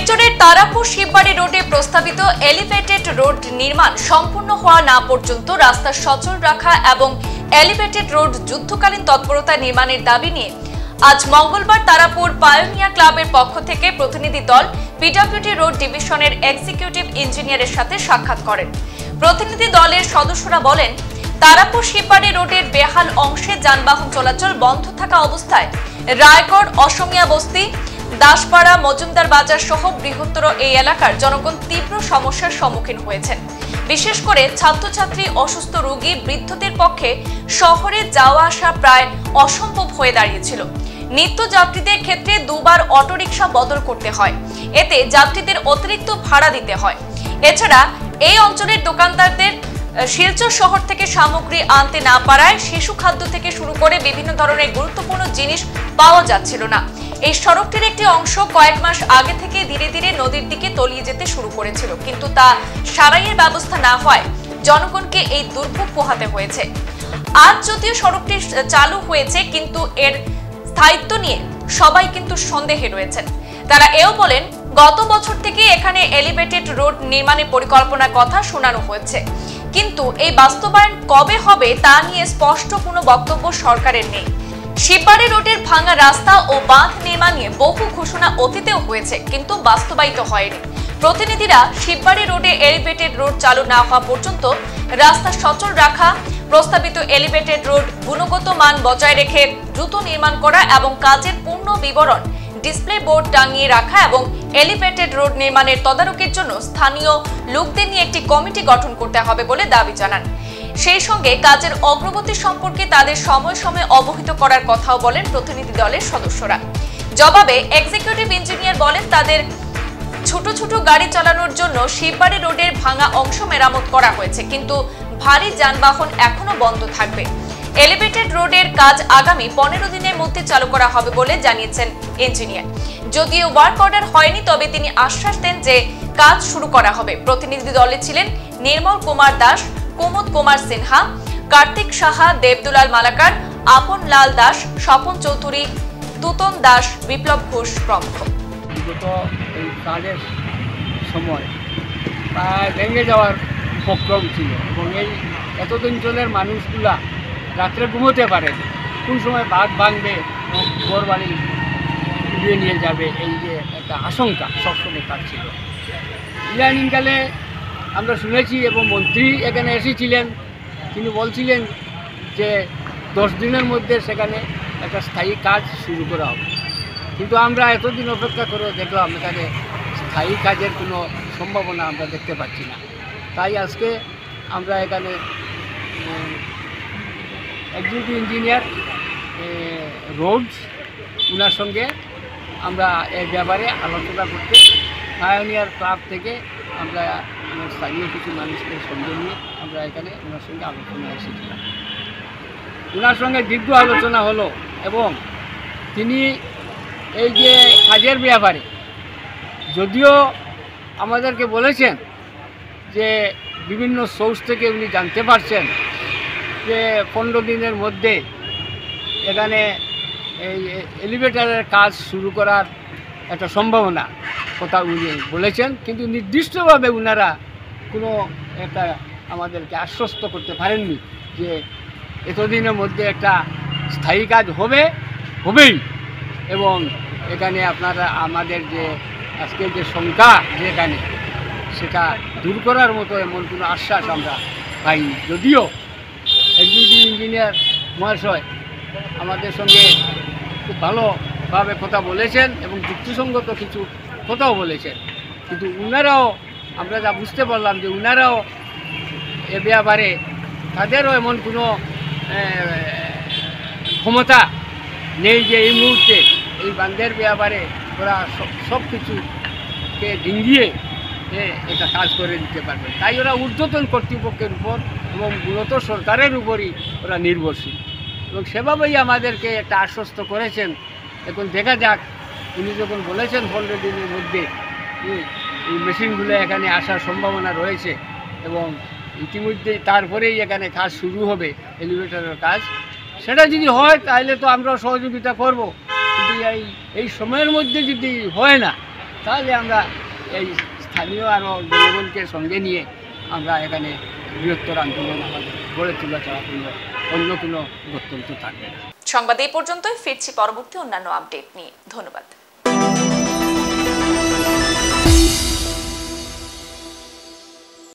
শিলচরের তারাপুর শিববাড়ি রোডে প্রস্তাবিত এলিভেটেড রোড নির্মাণ সম্পূর্ণ হওয়া না পর্যন্ত রাস্তা সচল রাখা এবং এলিভেটেড রোড যুদ্ধকালীন তৎপরতা নির্মাণের দাবি নিয়ে আজ মঙ্গলবার তারাপুর পায়োনিয়ার ক্লাবের পক্ষ থেকে প্রতিনিধি দল পিডব্লিউডি রোড ডিভিশনের এক্সিকিউটিভ ইঞ্জিনিয়ারের সাথে সাক্ষাৎ করেন। প্রতিনিধি দলের সদস্যরা বলেন, তারাপুর শিববাড়ি রোডের বেহাল অংশে যানবাহন চলাচল বন্ধ থাকা অবস্থায় রায়গড়, অসমিয়া বস্তি, দাসপাড়া, মজুমদার বাজার সহ বৃহত্তর এই এলাকার জনগণ তীব্র সমস্যার সম্মুখীন হয়েছেন। বিশেষ করে ছাত্রছাত্রী, অসুস্থ রোগী, বৃদ্ধদের পক্ষে শহরে যাওয়া আসা প্রায় অসম্ভব হয়ে দাঁড়িয়েছিল। নিত্য যাত্রীদের ক্ষেত্রে দুবার অটোরিকশা বদল করতে হয়, এতে যাত্রীদের অতিরিক্ত ভাড়া দিতে হয়। এছাড়া এই অঞ্চলের দোকানদারদের শিলচর শহর থেকে সামগ্রী আনতে না পারায় শিশু খাদ্য থেকে শুরু করে বিভিন্ন ধরনের গুরুত্বপূর্ণ জিনিস পাওয়া যাচ্ছিল না। এই সড়কটির একটি অংশ কয়েক মাস আগে থেকে ধীরে ধীরে নদীর দিকে তলিয়ে যেতে শুরু করেছিল, কিন্তু তা সারাইয়ের ব্যবস্থা না হয় জনগণকে এই দুর্ভোগ পোহাতে হয়েছে। আজ যদিও সড়কটি চালু হয়েছে, কিন্তু এর স্থায়িত্ব নিয়ে সবাই কিন্তু সন্দেহে রয়েছেন। তারা এও বলেন, গত বছর থেকে এখানে এলিভেটেড রোড নির্মাণের পরিকল্পনার কথা শোনানো হয়েছে, কিন্তু এই বাস্তবায়ন কবে হবে তা নিয়ে স্পষ্ট কোনো বক্তব্য সরকারের নেই। শিববাড়ি রোডের ভাঙা রাস্তা ও বাঁধ নির্মাণ নিয়ে বহু ঘোষণা অতীতেও হয়েছে, কিন্তু বাস্তবায়িত হয়নি। প্রতিনিধিরা শিববাড়ি রোডে এলিভেটেড রোড চালু না হওয়া পর্যন্ত রাস্তা সচল রাখা, প্রস্তাবিত এলিভেটেড রোড গুণগত মান বজায় রেখে দ্রুত নির্মাণ করা এবং কাজের পূর্ণ বিবরণ ডিসপ্লে বোর্ড টাঙিয়ে রাখা এবং এলিভেটেড রোড নির্মাণের তদারকির জন্য স্থানীয় লোকদের নিয়ে একটি কমিটি গঠন করতে হবে বলে দাবি জানান। সেই সঙ্গে কাজের অগ্রগতি সম্পর্কে তাদের সময় সময় অবহিত করার কথাও বলেন প্রতিনিধি দলের সদস্যরা। জবাবে এক্সিকিউটিভ ইঞ্জিনিয়ার বলেন, তাদের ছোট ছোট গাড়ি চালানোর জন্য শিববাড়ি রোডের ভাঙা অংশ মেরামত করা হয়েছে, কিন্তু ভারী যানবাহন এখনো বন্ধ থাকবে। এলিভেটেড রোডের কাজ আগামী 15 দিনের মধ্যে চালু করা হবে বলে জানিয়েছেন ইঞ্জিনিয়ার। যদিও ওয়ার্ক অর্ডার হয়নি, তবে তিনি আশ্বাস দেন যে কাজ শুরু করা হবে। প্রতিনিধি দলে ছিলেন নির্মল কুমার দাস, কুমুদ কুমার সিনহা, কার্তিক সাহা, দেবদুলাল মালাকার, আপন লাল দাস, স্বপন চৌধুরী, তুতন দাস, বিপ্লব ঘোষ প্রমুখ। বিগত এই কাজের সময় প্রায় ভেঙে যাওয়ার উপক্রম ছিল এবং এই এতদিন অঞ্চলের মানুষগুলা রাত্রে ঘুমোতে পারে, কোন সময় বাঘ ভাঙবে, ঘর বাড়ি উড়িয়ে নিয়ে যাবে, এই যে একটা আশঙ্কা সবসময় থাকছিল। ইদানিংকালে আমরা শুনেছি এবং মন্ত্রী এখানে এসেছিলেন, তিনি বলছিলেন যে 10 দিনের মধ্যে সেখানে একটা স্থায়ী কাজ শুরু করা হবে, কিন্তু আমরা এতদিন অপেক্ষা করে দেখলাম এখানে স্থায়ী কাজের কোনো সম্ভাবনা আমরা দেখতে পাচ্ছি না। তাই আজকে আমরা এখানে এক্সিকিউটিভ ইঞ্জিনিয়ার রোডস ওনার সঙ্গে আমরা এর ব্যাপারে আলোচনা করতে পায়োনিয়ার ক্লাব থেকে আমরা স্থানীয় কিছু মানুষকে সঙ্গে নিয়ে আমরা এখানে ওনার সঙ্গে আলোচনা এসেছিলাম। ওনার সঙ্গে দীর্ঘ আলোচনা হলো এবং তিনি এই যে কাজের ব্যাপারে যদিও আমাদেরকে বলেছেন যে বিভিন্ন সোর্স থেকে উনি জানতে পারছেন যে 15 দিনের মধ্যে এখানে এই এলিভেটরের কাজ শুরু করার একটা সম্ভাবনা কথা উনি বলেছেন, কিন্তু নির্দিষ্টভাবে ওনারা কোনো একটা আমাদেরকে আশ্বস্ত করতে পারেননি যে এতদিনের মধ্যে একটা স্থায়ী কাজ হবেই এবং এখানে আপনারা আমাদের যে আজকের যে সংখ্যা যেখানে সেটা দূর করার মতো এমন কোনো আশ্বাস আমরা পাইনি। যদিও এক্সিকিউটিভ ইঞ্জিনিয়ার মহাশয় আমাদের সঙ্গে খুব ভালোভাবে কথা বলেছেন এবং যুক্তিসঙ্গত কিছু কথাও বলেছেন, কিন্তু ওনারাও আমরা যা বুঝতে পারলাম যে ওনারাও এ ব্যাপারে তাদেরও এমন কোনো ক্ষমতা নেই যে এই মুহূর্তে এই বান্ধের ব্যাপারে ওরা সব কিছুকে ডিঙ্গিয়ে এটা কাজ করে দিতে পারবে। তাই ওরা ঊর্ধ্বতন কর্তৃপক্ষের উপর এবং মূলত সরকারের উপরই ওরা নির্ভরশীল এবং সেভাবেই আমাদেরকে একটা আশ্বস্ত করেছেন। এখন দেখা যাক, উনি যখন বলেছেন 15 দিনের মধ্যে এই মেশিনগুলো এখানে আসার সম্ভাবনা রয়েছে এবং ইতিমধ্যে তারপরেই এখানে কাজ শুরু হবে এলিভেটরের কাজ, সেটা যদি হয় তাহলে তো আমরা সহযোগিতা করব, কিন্তু এই সময়ের মধ্যে যদি হয় না তাহলে আমরা এই স্থানীয় আরও জনগণকে সঙ্গে নিয়ে আমরা এখানে বৃহত্তর আন্দোলন আমাদের গড়ে তোলা ছাড়া অন্য কোনো বক্তব্য থাকবে না। সংবাদ এই পর্যন্তই, ফিরছি পরবর্তী অন্যান্য আপডেট নিয়ে। ধন্যবাদ।